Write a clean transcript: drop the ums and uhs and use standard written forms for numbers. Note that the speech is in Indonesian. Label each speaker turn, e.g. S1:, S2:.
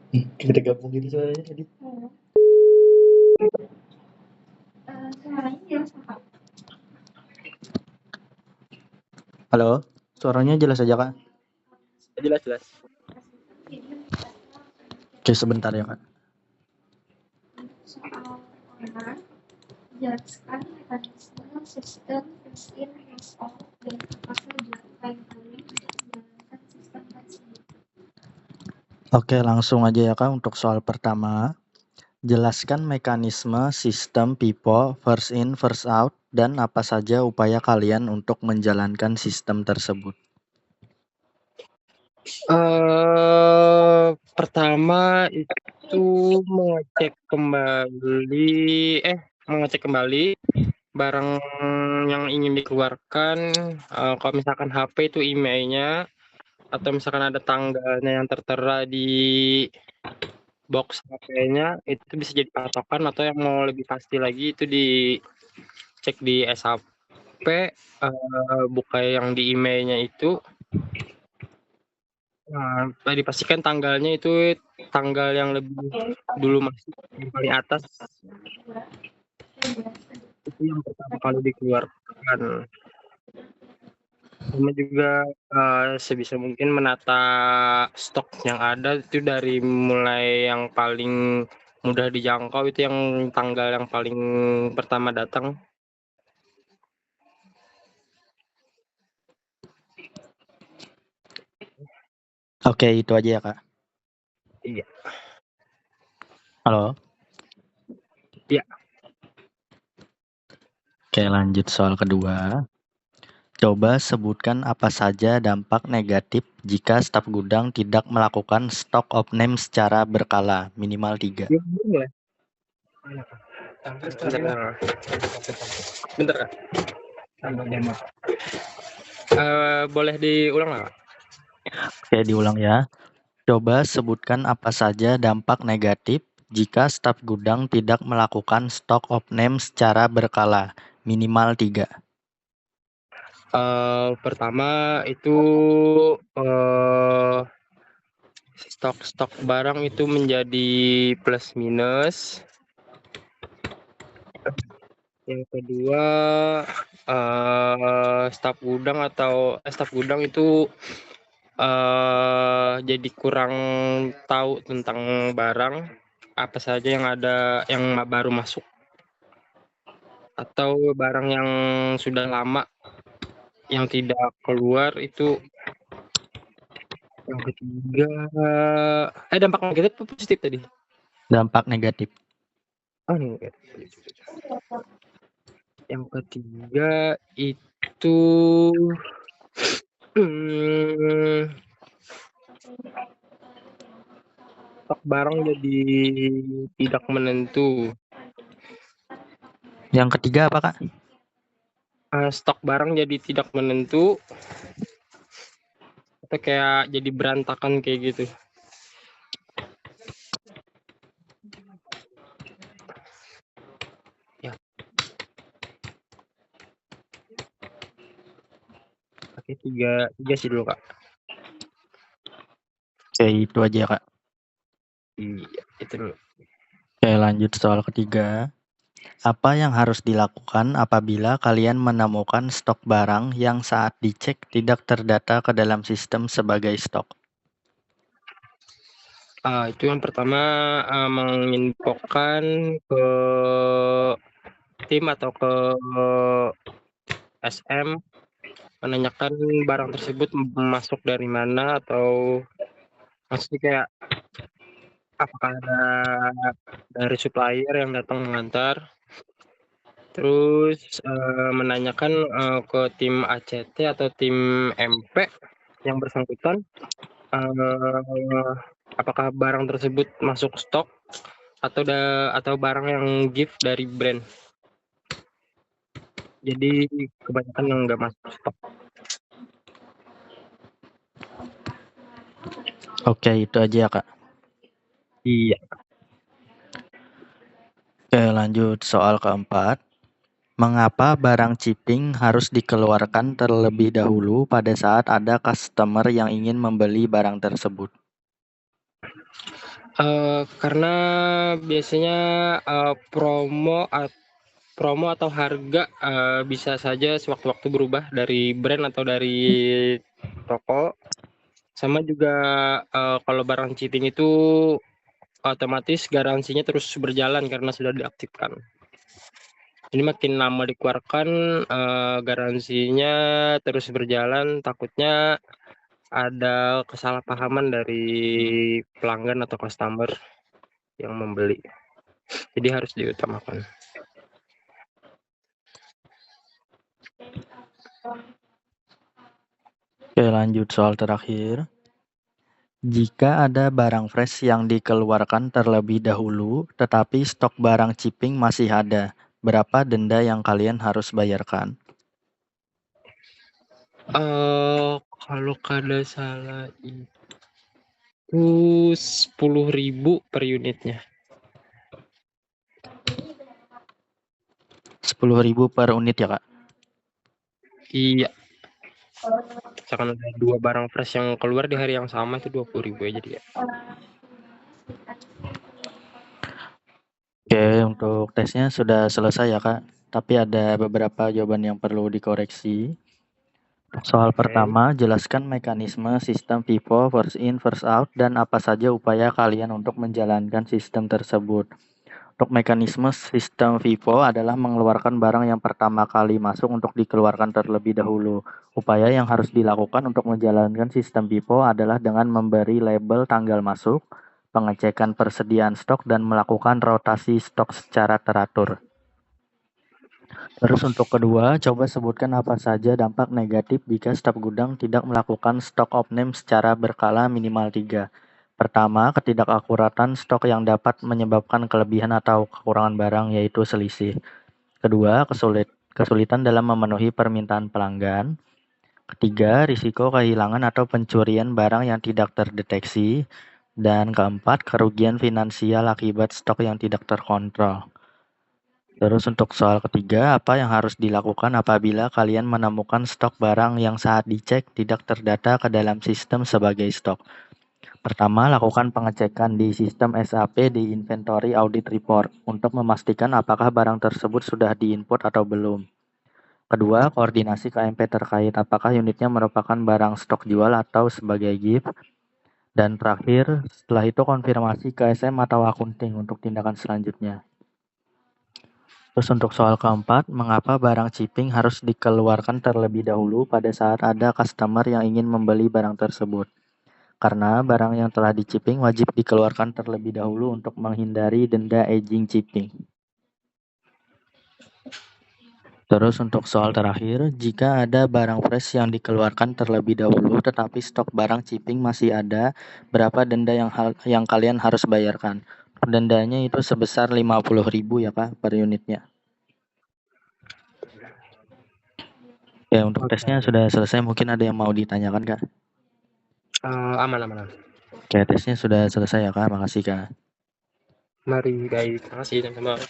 S1: Kita gabung gitu suaranya tadi. Halo, suaranya jelas aja kak?
S2: Jelas.
S1: Oke, sebentar ya kak.
S3: Soal orang, jelaskan mekanisme sistem first-in, first-out, dan apa saja upaya-upaya untuk menjalankan sistem tersebut.
S1: Oke, langsung aja ya kak untuk soal pertama. Jelaskan mekanisme sistem pipo first in first out dan apa saja upaya kalian untuk menjalankan sistem tersebut.
S2: Pertama itu mengecek kembali barang yang ingin dikeluarkan. Kalau misalkan HP itu emailnya atau misalkan ada tanggalnya yang tertera di box HP-nya, itu bisa jadi patokan. Atau yang mau lebih pasti lagi itu dicek di SHP, buka yang di emailnya itu. Dipastikan tanggalnya itu tanggal yang lebih dulu masuk, yang paling atas. Itu yang pertama kali dikeluarkan. Sama juga sebisa mungkin menata stok yang ada itu dari mulai yang paling mudah dijangkau, itu yang tanggal yang paling pertama datang.
S1: Oke, itu aja ya kak.
S2: Iya.
S1: Halo.
S2: Iya.
S1: Oke, lanjut soal kedua. Coba sebutkan apa saja dampak negatif jika staf gudang tidak melakukan stock of name secara berkala, minimal 3.
S2: Bentar Kak. Boleh diulang nggak?
S1: Oke, diulang ya. Coba sebutkan apa saja dampak negatif jika staf gudang tidak melakukan stock of name secara berkala, minimal 3.
S2: Pertama itu stok barang itu menjadi plus minus. Yang kedua, staf gudang itu jadi kurang tahu tentang barang apa saja yang ada yang baru masuk atau barang yang sudah lama yang tidak keluar itu. Yang ketiga, dampak negatif atau positif tadi?
S1: Dampak negatif.
S2: Yang ketiga itu stok barang jadi tidak menentu.
S1: Yang ketiga apa kak?
S2: Stok barang jadi tidak menentu atau kayak jadi berantakan kayak gitu. Ya. Oke, tiga sih dulu kak.
S1: Oke, itu aja kak.
S2: Iya, itu dulu.
S1: Oke, lanjut soal ketiga. Apa yang harus dilakukan apabila kalian menemukan stok barang yang saat dicek tidak terdata ke dalam sistem sebagai stok?
S2: Itu yang pertama, menginfokan ke tim atau ke SM, menanyakan barang tersebut masuk dari mana, atau maksudnya kayak apakah ada dari supplier yang datang mengantar. Terus menanyakan ke tim ACT atau tim MP yang bersangkutan, apakah barang tersebut masuk stok atau barang yang gift dari brand. Jadi kebanyakan yang nggak masuk stok.
S1: Oke, itu aja ya kak.
S2: Iya.
S1: Oke, lanjut soal keempat. Mengapa barang chipping harus dikeluarkan terlebih dahulu pada saat ada customer yang ingin membeli barang tersebut?
S2: Karena biasanya promo atau harga bisa saja sewaktu-waktu berubah dari brand atau dari toko. Sama juga kalau barang cheating itu otomatis garansinya terus berjalan karena sudah diaktifkan. Jadi makin lama dikeluarkan garansinya terus berjalan, takutnya ada kesalahpahaman dari pelanggan atau customer yang membeli. Jadi harus diutamakan.
S1: Oke, lanjut soal terakhir. Jika ada barang fresh yang dikeluarkan terlebih dahulu, tetapi stok barang chipping masih ada, berapa denda yang kalian harus bayarkan?
S2: Kalau kada salah itu 10.000 per unitnya.
S1: 10.000 per unit ya, Kak?
S2: Iya. Misalkan ada 2 barang fresh yang keluar di hari yang sama itu 20.000 aja dia.
S1: Oke, untuk tesnya sudah selesai ya, Kak. Tapi ada beberapa jawaban yang perlu dikoreksi. Soal pertama, jelaskan mekanisme sistem FIFO first in first out dan apa saja upaya kalian untuk menjalankan sistem tersebut. Untuk mekanisme sistem FIFO adalah mengeluarkan barang yang pertama kali masuk untuk dikeluarkan terlebih dahulu. Upaya yang harus dilakukan untuk menjalankan sistem FIFO adalah dengan memberi label tanggal masuk, pengecekan persediaan stok, dan melakukan rotasi stok secara teratur. Terus untuk kedua, coba sebutkan apa saja dampak negatif jika staf gudang tidak melakukan stok off-name secara berkala minimal 3. Pertama, ketidakakuratan stok yang dapat menyebabkan kelebihan atau kekurangan barang, yaitu selisih. Kedua, kesulitan dalam memenuhi permintaan pelanggan. Ketiga, risiko kehilangan atau pencurian barang yang tidak terdeteksi. Dan keempat, kerugian finansial akibat stok yang tidak terkontrol. Terus untuk soal ketiga, apa yang harus dilakukan apabila kalian menemukan stok barang yang saat dicek tidak terdata ke dalam sistem sebagai stok? Pertama, lakukan pengecekan di sistem SAP di Inventory Audit Report untuk memastikan apakah barang tersebut sudah diinput atau belum. Kedua, koordinasi KMP terkait apakah unitnya merupakan barang stok jual atau sebagai gift. Dan terakhir, setelah itu konfirmasi ke SM atau akunting untuk tindakan selanjutnya. Terus untuk soal keempat, mengapa barang chipping harus dikeluarkan terlebih dahulu pada saat ada customer yang ingin membeli barang tersebut? Karena barang yang telah di-chipping wajib dikeluarkan terlebih dahulu untuk menghindari denda aging chipping. Terus untuk soal terakhir, jika ada barang fresh yang dikeluarkan terlebih dahulu tetapi stok barang chipping masih ada, berapa denda yang kalian harus bayarkan? Dendanya itu sebesar 50.000 ya, Kak, per unitnya. Ya, untuk tesnya sudah selesai. Mungkin ada yang mau ditanyakan, Kak?
S2: Aman.
S1: Oke, tesnya sudah selesai ya, Kak. Makasih, Kak.
S2: Mari, baik. Terima kasih teman-teman.